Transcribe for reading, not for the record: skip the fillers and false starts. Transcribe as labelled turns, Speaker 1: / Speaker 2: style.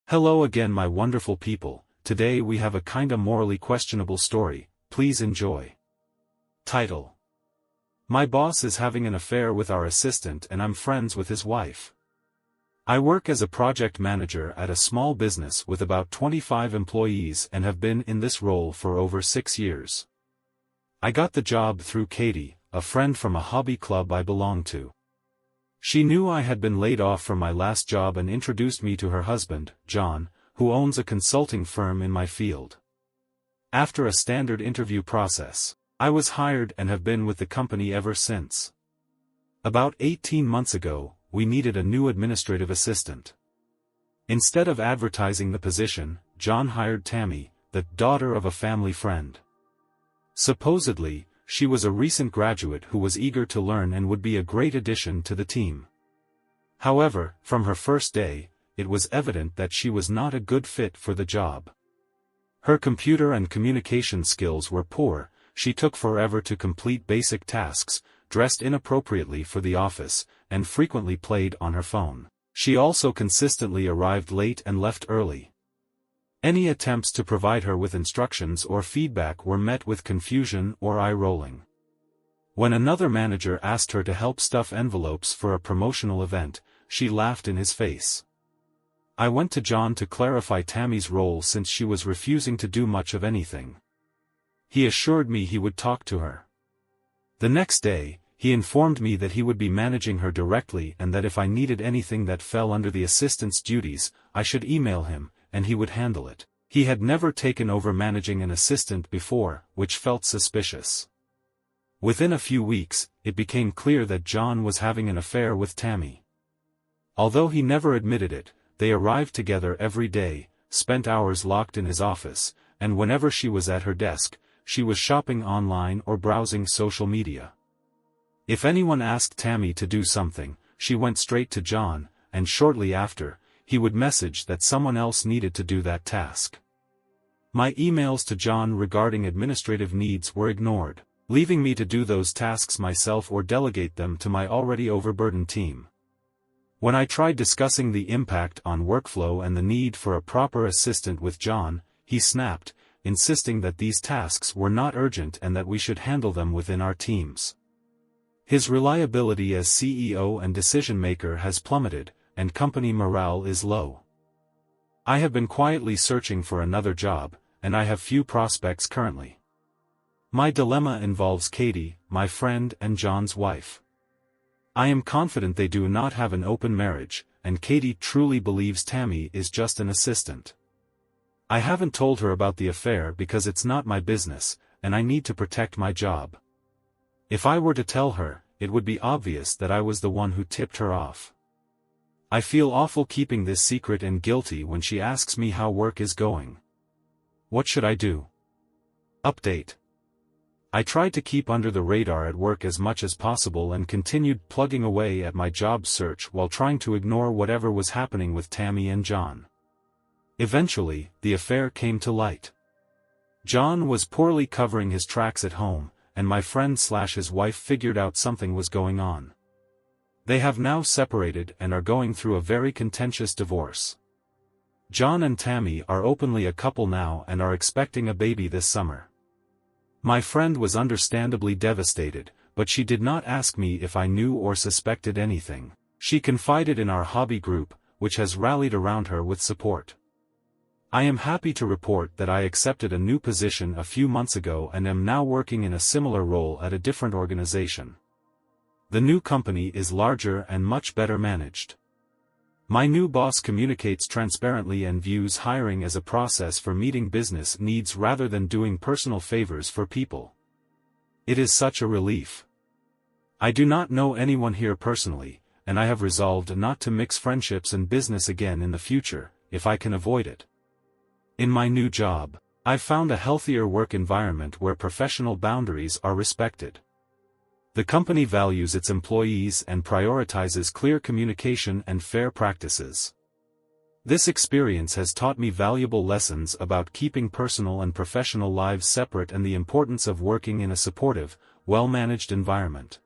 Speaker 1: Hello again, my wonderful people. Today we have a kinda morally questionable story. Please enjoy. Title: My boss is having an affair with our assistant and I'm friends with his wife. I work as a project manager at a small business with about 25 employees and have been in this role for over 6 years. I got the job through Katie, a friend from a hobby club I belong to. She knew I had been laid off from my last job and introduced me to her husband, John, who owns a consulting firm in my field. After a standard interview process, I was hired and have been with the company ever since. About 18 months ago, we needed a new administrative assistant. Instead of advertising the position, John hired Tammy, the daughter of a family friend. Supposedly, she was a recent graduate who was eager to learn and would be a great addition to the team. However, from her first day, it was evident that she was not a good fit for the job. Her computer and communication skills were poor, she took forever to complete basic tasks, dressed inappropriately for the office, and frequently played on her phone. She also consistently arrived late and left early. Any attempts to provide her with instructions or feedback were met with confusion or eye-rolling. When another manager asked her to help stuff envelopes for a promotional event, she laughed in his face. I went to John to clarify Tammy's role since she was refusing to do much of anything. He assured me he would talk to her. The next day, he informed me that he would be managing her directly and that if I needed anything that fell under the assistant's duties, I should email him, and he would handle it. He had never taken over managing an assistant before, which felt suspicious. Within a few weeks, it became clear that John was having an affair with Tammy. Although he never admitted it, they arrived together every day, spent hours locked in his office, and whenever she was at her desk, she was shopping online or browsing social media. If anyone asked Tammy to do something, she went straight to John, and shortly after, he would message that someone else needed to do that task. My emails to John regarding administrative needs were ignored, leaving me to do those tasks myself or delegate them to my already overburdened team. When I tried discussing the impact on workflow and the need for a proper assistant with John, he snapped, insisting that these tasks were not urgent and that we should handle them within our teams. His reliability as CEO and decision-maker has plummeted, and company morale is low. I have been quietly searching for another job, and I have few prospects currently. My dilemma involves Katie, my friend and John's wife. I am confident they do not have an open marriage, and Katie truly believes Tammy is just an assistant. I haven't told her about the affair because it's not my business, and I need to protect my job. If I were to tell her, it would be obvious that I was the one who tipped her off. I feel awful keeping this secret and guilty when she asks me how work is going. What should I do? Update. I tried to keep under the radar at work as much as possible and continued plugging away at my job search while trying to ignore whatever was happening with Tammy and John. Eventually, the affair came to light. John was poorly covering his tracks at home, and my friend/his wife figured out something was going on. They have now separated and are going through a very contentious divorce. John and Tammy are openly a couple now and are expecting a baby this summer. My friend was understandably devastated, but she did not ask me if I knew or suspected anything. She confided in our hobby group, which has rallied around her with support. I am happy to report that I accepted a new position a few months ago and am now working in a similar role at a different organization. The new company is larger and much better managed. My new boss communicates transparently and views hiring as a process for meeting business needs rather than doing personal favors for people. It is such a relief. I do not know anyone here personally, and I have resolved not to mix friendships and business again in the future, if I can avoid it. In my new job, I've found a healthier work environment where professional boundaries are respected. The company values its employees and prioritizes clear communication and fair practices. This experience has taught me valuable lessons about keeping personal and professional lives separate and the importance of working in a supportive, well-managed environment.